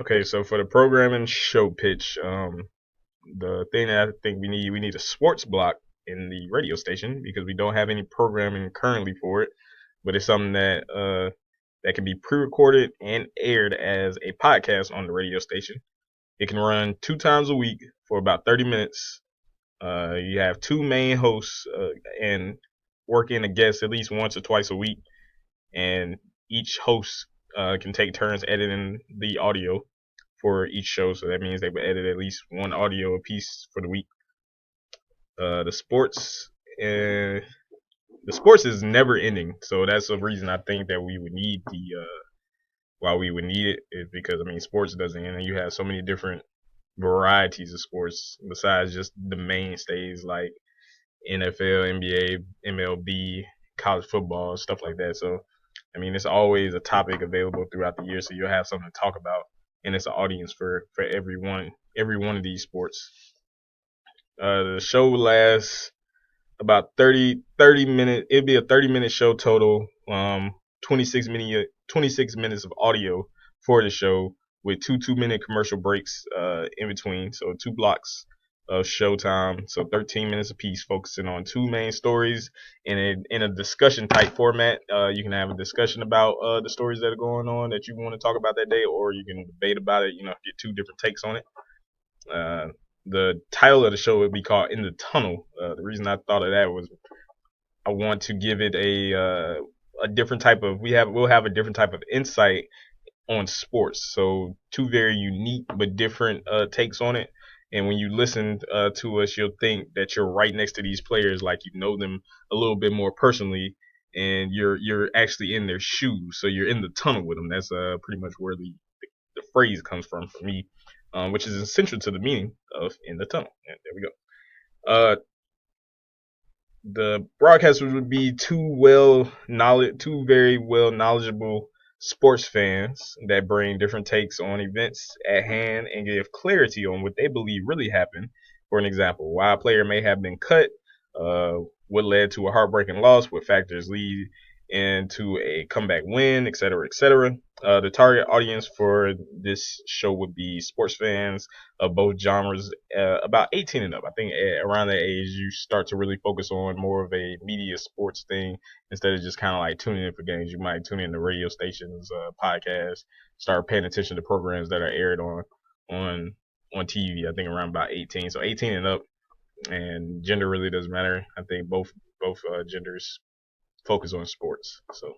Okay, so for the programming show pitch, the thing that I think we need a sports block in the radio station because we don't have any programming currently for it, but it's something that can be pre-recorded and aired as a podcast on the radio station. It can run 2 times a week for about 30 minutes. You have two main hosts and work in a guest at least once or twice a week, and each host can take turns editing the audio for each show. So that means they would edit at least one audio a piece for the week. The sports uh, the sports is never ending, so that's the reason I think that we would need the why we would need it is because I mean sports doesn't end, and you have so many different varieties of sports besides just the mainstays like NFL, NBA, MLB, college football, stuff like that. So I mean, it's always a topic available throughout the year, so you'll have something to talk about, and it's an audience for every one of these sports. The show lasts about 30 minutes. It'd be a 30-minute show total. 26 minutes of audio for the show with two 2-minute commercial breaks in between. So two blocks of showtime. So 13 minutes apiece, focusing on two main stories in a discussion type format. You can have a discussion about the stories that are going on that you want to talk about that day, or you can debate about it. Get two different takes on it. Uh, the title of the show would be called "In the Tunnel." The reason I thought of that was I want to give it a different type of we'll have a different type of insight on sports. So two very unique but different takes on it. And when you listen to us, you'll think that you're right next to these players, like you know them a little bit more personally, and you're actually in their shoes. So you're in the tunnel with them. That's pretty much where the phrase comes from for me, which is essential to the meaning of in the tunnel. And there we go. The broadcasters would be two very well knowledgeable sports fans that bring different takes on events at hand and give clarity on what they believe really happened. For an example, why a player may have been cut, what led to a heartbreaking loss, what factors lead into a comeback win, etc., etc. The target audience for this show would be sports fans of both genres, about 18 and up. I think around that age you start to really focus on more of a media sports thing instead of just kind of like tuning in for games. You might tune in to radio stations, podcasts, start paying attention to programs that are aired on on TV. I think around about 18, so 18 and up, and gender really doesn't matter. I think both genders focus on sports. So